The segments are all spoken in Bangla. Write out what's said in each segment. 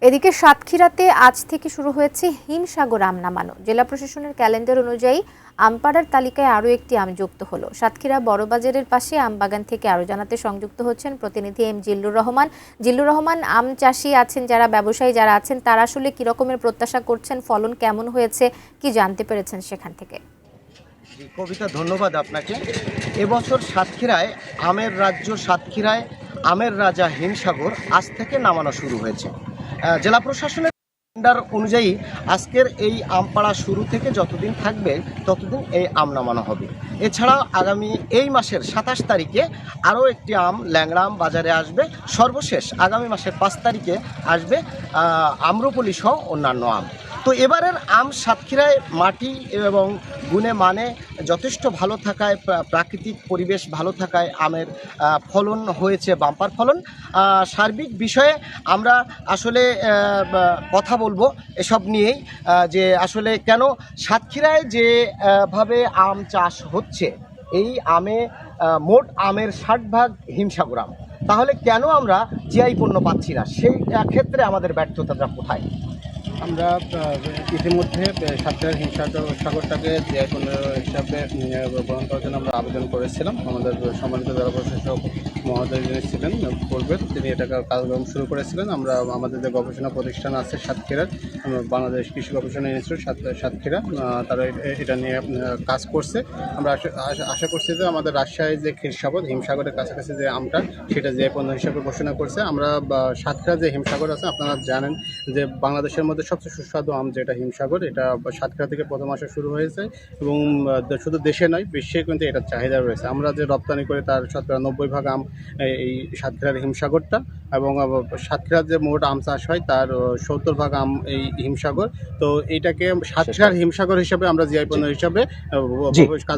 এদিকে সাতক্ষীরাতে আজ থেকে শুরু হয়েছে হিমসাগর আম নামানো। জেলা প্রশাসনের ক্যালেন্ডার অনুযায়ী আমপাড়ার তালিকায় আরও একটি আম যুক্ত হলো। সাতক্ষীরা বড়বাজারের পাশে আম বাগান থেকে আরও জানাতে সংযুক্ত হচ্ছেন প্রতিনিধি এম জিল্লুর রহমান। জিল্লুর রহমান, আম চাষি আছেন যারা, ব্যবসায়ী যারা আছেন, তারা আসলে কি রকমের প্রত্যাশা করছেন, ফলন কেমন হয়েছে, কি জানতে পেরেছেন সেখান থেকে? কবিতা, ধন্যবাদ আপনাকে। এবছর সাতক্ষীরায় আমের রাজ্য, সাতক্ষীরায় আমের রাজা হিমসাগর আজ থেকে নামানো শুরু হয়েছে। জেলা প্রশাসনের ক্যালেন্ডার অনুযায়ী আজকের এই আমপাড়া শুরু থেকে যতদিন থাকবে ততদিন এই আম নামানো হবে। এছাড়াও আগামী এই মাসের 27 তারিখে আরও একটি আম, ল্যাংড়া আম বাজারে আসবে। সর্বশেষ আগামী মাসের 5 তারিখে আসবে আম্রপলি সহ অন্যান্য আম। তো এবারের আম সাতক্ষীরায় মাটি এবং গুণে মানে যথেষ্ট ভালো থাকায়, প্রাকৃতিক পরিবেশ ভালো থাকায় আমের ফলন হয়েছে বাম্পার ফলন। সার্বিক বিষয়ে আমরা আসলে কথা বলবো এসব নিয়েই, যে আসলে কেন সাতক্ষীরায় যেভাবে আম চাষ হচ্ছে, এই আমে মোট আমের 60% হিমসাগর আম, তাহলে কেন আমরা জিআই পণ্য পাচ্ছি না? সেই ক্ষেত্রে আমাদের ব্যর্থতাটা কোথায়? আমরা ইতিমধ্যে সাতক্ষীরার হিমসাগরটাকে জিআই পণ্য হিসাবে গ্রহণ করার জন্য আমরা আবেদন করেছিলাম। আমাদের সম্মানিত জেলা প্রশাসক মহোদয় যিনি ছিলেন পূর্বে, তিনি এটাকে কার্যক্রম শুরু করেছিলেন। আমরা আমাদের যে গবেষণা প্রতিষ্ঠান আছে সাতক্ষীরার, বাংলাদেশ কৃষি গবেষণা ইনস্টিটিউট সাতক্ষীরা, তারা এটা নিয়ে কাজ করছে। আমরা আশা করছি যে আমাদের রাজশাহী যে ক্ষীরসাগর, হিমসাগরের কাছাকাছি যে আমটা, সেটা জিআই পণ্য হিসাবে ঘোষণা করছে। আমরা সাতক্ষীরা যে হিমসাগর আছে, আপনারা জানেন যে বাংলাদেশের মধ্যে সবচেয়ে সুস্বাদু আম যেটা হিমসাগর, এটা সাতক্ষীরা থেকে প্রথম আসা শুরু হয়েছে এবং শুধু দেশে নয়, বিশ্বে কিন্তু এটার চাহিদা রয়েছে। আমরা যে রপ্তানি করি তার 90% আম এই সাতক্ষীরার হিমসাগরটা, এবং সাতক্ষীরার যে মোট আম চাষ হয় তার 70% আম এই হিমসাগর। তো এইটাকে সাতক্ষীরার হিমসাগর হিসাবে আমরা জিআই পণ্য হিসাবে।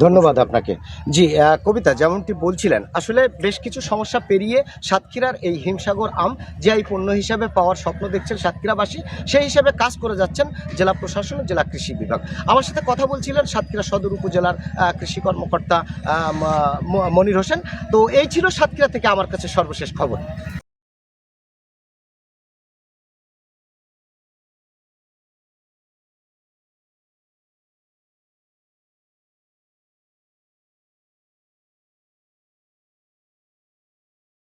ধন্যবাদ আপনাকে। জি, কবিতা, যেমনটি বলছিলেন, আসলে বেশ কিছু সমস্যা পেরিয়ে সাতক্ষীরার এই হিমসাগর আম জিআই পণ্য হিসাবে পাওয়ার স্বপ্ন দেখছেন সাতক্ষীরাবাসী। সেই হিসাবে কাজ করে যাচ্ছেন জেলা প্রশাসন, জেলা কৃষি বিভাগ। আমার সাথে কথা বলছিলেন সাতক্ষীরা সদর উপজেলার কৃষি কর্মকর্তা মনির হোসেন। তো এই ছিল সাতক্ষীরা থেকে আমার কাছে সর্বশেষ খবর।